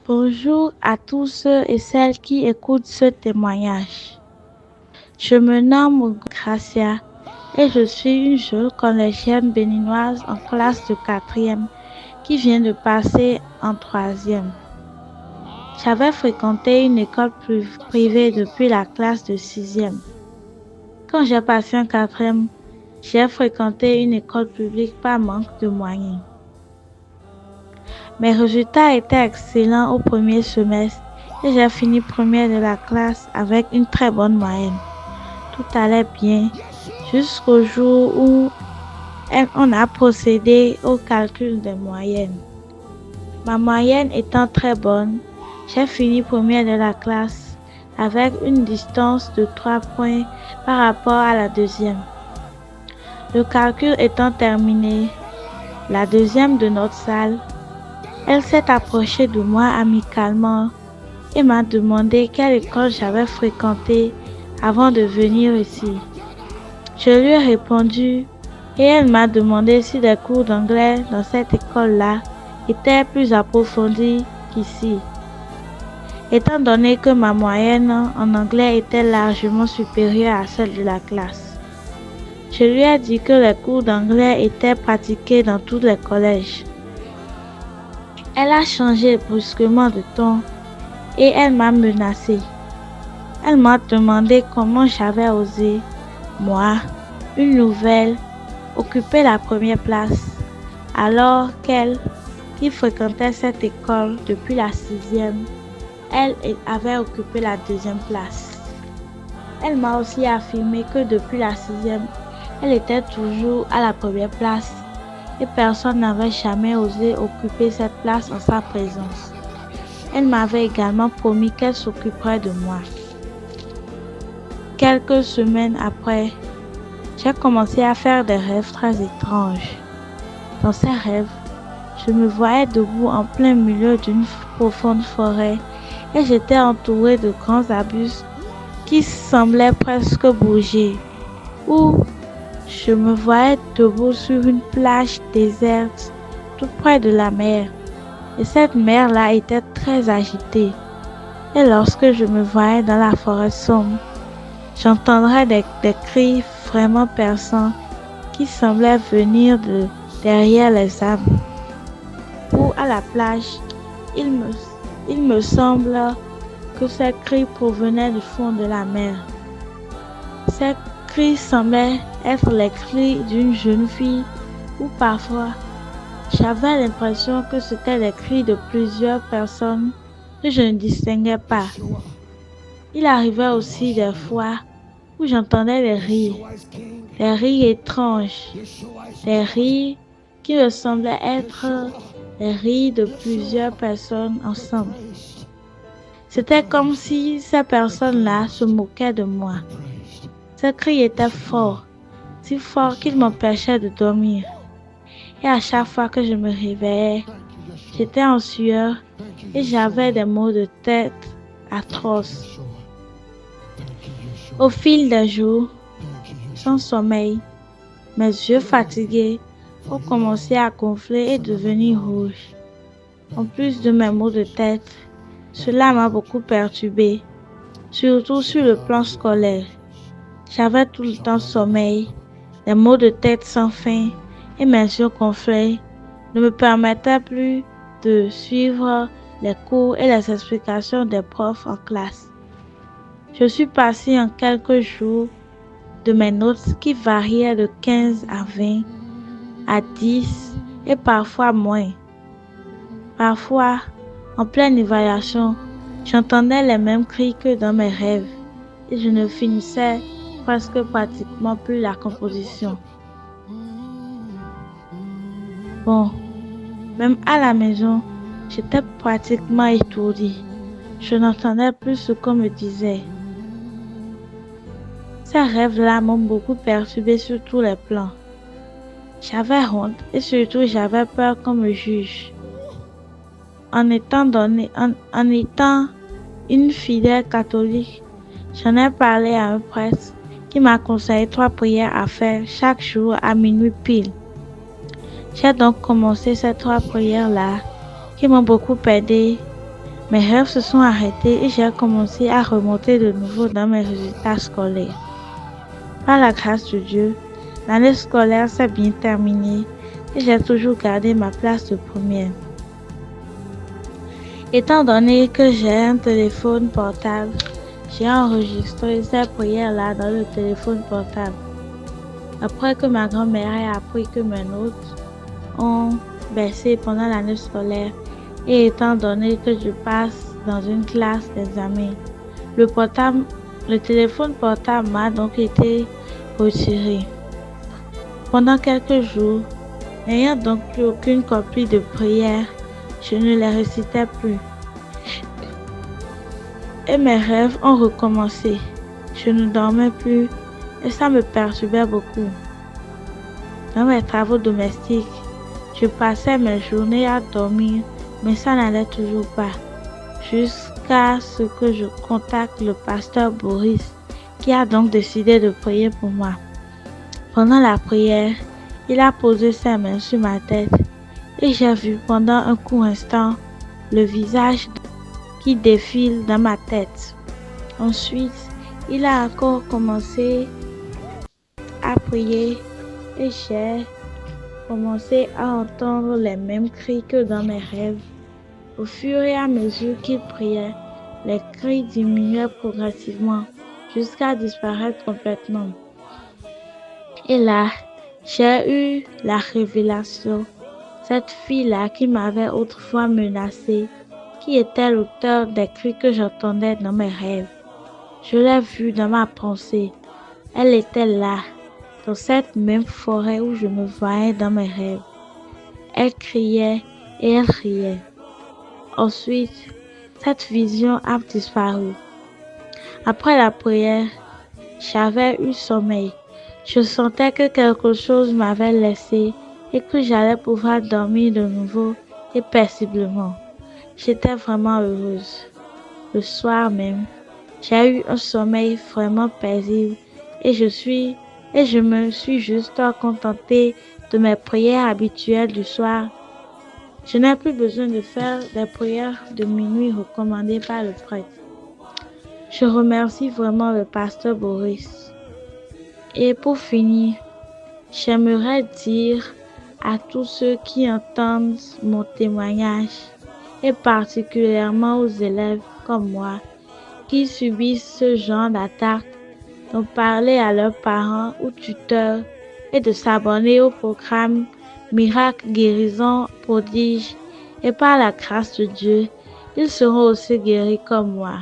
Bonjour à tous ceux et celles qui écoutent ce témoignage. Je me nomme Gracia et je suis une jeune collégienne béninoise en classe de quatrième qui vient de passer en troisième. J'avais fréquenté une école privée depuis la classe de sixième. Quand j'ai passé en quatrième, j'ai fréquenté une école publique par manque de moyens. Mes résultats étaient excellents au premier semestre et j'ai fini première de la classe avec une très bonne moyenne. Tout allait bien jusqu'au jour où on a procédé au calcul des moyennes. Ma moyenne étant très bonne, j'ai fini première de la classe avec une distance de 3 points par rapport à la deuxième. Le calcul étant terminé, la deuxième de notre salle, elle s'est approchée de moi amicalement et m'a demandé quelle école j'avais fréquentée avant de venir ici. Je lui ai répondu et elle m'a demandé si les cours d'anglais dans cette école-là étaient plus approfondis qu'ici. Étant donné que ma moyenne en anglais était largement supérieure à celle de la classe, je lui ai dit que les cours d'anglais étaient pratiqués dans tous les collèges. Elle a changé brusquement de ton et elle m'a menacée. Elle m'a demandé comment j'avais osé, moi, une nouvelle, occuper la première place, alors qu'elle, qui fréquentait cette école depuis la sixième, elle avait occupé la deuxième place. Elle m'a aussi affirmé que depuis la sixième, elle était toujours à la première place et personne n'avait jamais osé occuper cette place en sa présence. Elle m'avait également promis qu'elle s'occuperait de moi. Quelques semaines après, j'ai commencé à faire des rêves très étranges. Dans ces rêves, je me voyais debout en plein milieu d'une profonde forêt et j'étais entourée de grands arbustes qui semblaient presque bouger. Ou je me voyais debout sur une plage déserte tout près de la mer. Et cette mer-là était très agitée. Et lorsque je me voyais dans la forêt sombre, j'entendrais des cris vraiment perçants qui semblaient venir de derrière les arbres. Ou à la plage, il me semble que ces cris provenaient du fond de la mer. Ces cris semblaient être les cris d'une jeune fille ou parfois j'avais l'impression que c'était les cris de plusieurs personnes que je ne distinguais pas. Il arrivait aussi des fois où j'entendais des rires étranges, des rires qui me semblaient être les rires de plusieurs personnes ensemble. C'était comme si ces personnes-là se moquaient de moi. Ces cris étaient forts, si forts qu'ils m'empêchaient de dormir. Et à chaque fois que je me réveillais, j'étais en sueur et j'avais des maux de tête atroces. Au fil des jours, sans sommeil, mes yeux fatigués ont commencé à gonfler et devenir rouges. En plus de mes maux de tête, cela m'a beaucoup perturbée, surtout sur le plan scolaire. J'avais tout le temps sommeil, des maux de tête sans fin et mes yeux gonflés ne me permettaient plus de suivre les cours et les explications des profs en classe. Je suis passée en quelques jours de mes notes qui variaient de 15 à 20, à 10 et parfois moins. Parfois, en pleine évaluation, j'entendais les mêmes cris que dans mes rêves et je ne finissais presque pratiquement plus la composition. Bon, même à la maison, j'étais pratiquement étourdie. Je n'entendais plus ce qu'on me disait. Ces rêves-là m'ont beaucoup perturbée sur tous les plans. J'avais honte et surtout j'avais peur qu'on me juge. En étant une fidèle catholique, j'en ai parlé à un prêtre qui m'a conseillé 3 prières à faire chaque jour à minuit pile. J'ai donc commencé ces 3 prières-là qui m'ont beaucoup aidé Mes rêves se sont arrêtés et j'ai commencé à remonter de nouveau dans mes résultats scolaires. Par la grâce de Dieu, l'année scolaire s'est bien terminée et j'ai toujours gardé ma place de première. Étant donné que j'ai un téléphone portable, j'ai enregistré ces prières-là dans le téléphone portable. Après que ma grand-mère ait appris que mes notes ont baissé pendant l'année scolaire et étant donné que je passe dans une classe d'examen, le téléphone portable m'a donc été retiré. Pendant quelques jours, n'ayant donc plus aucune copie de prière, je ne les récitais plus. Et mes rêves ont recommencé. Je ne dormais plus et ça me perturbait beaucoup. Dans mes travaux domestiques, je passais mes journées à dormir, mais ça n'allait toujours pas. Jusqu'à ce que je contacte le pasteur Boris, qui a donc décidé de prier pour moi. Pendant la prière, il a posé ses mains sur ma tête et j'ai vu pendant un court instant le visage qui défile dans ma tête. Ensuite, il a encore commencé à prier et j'ai commencé à entendre les mêmes cris que dans mes rêves. Au fur et à mesure qu'il priait, les cris diminuaient progressivement jusqu'à disparaître complètement. Et là, j'ai eu la révélation. Cette fille-là qui m'avait autrefois menacée, qui était l'auteur des cris que j'entendais dans mes rêves. Je l'ai vue dans ma pensée. Elle était là, dans cette même forêt où je me voyais dans mes rêves. Elle criait et elle riait. Ensuite, cette vision a disparu. Après la prière, j'avais eu sommeil. Je sentais que quelque chose m'avait laissé et que j'allais pouvoir dormir de nouveau et paisiblement. J'étais vraiment heureuse. Le soir même, j'ai eu un sommeil vraiment paisible et je me suis juste contentée de mes prières habituelles du soir. Je n'ai plus besoin de faire des prières de minuit recommandées par le prêtre. Je remercie vraiment le pasteur Boris. Et pour finir, j'aimerais dire à tous ceux qui entendent mon témoignage, et particulièrement aux élèves comme moi, qui subissent ce genre d'attaque, d'en parler à leurs parents ou tuteurs et de s'abonner au programme Miracle, Guérison, Prodige, et par la grâce de Dieu, ils seront aussi guéris comme moi.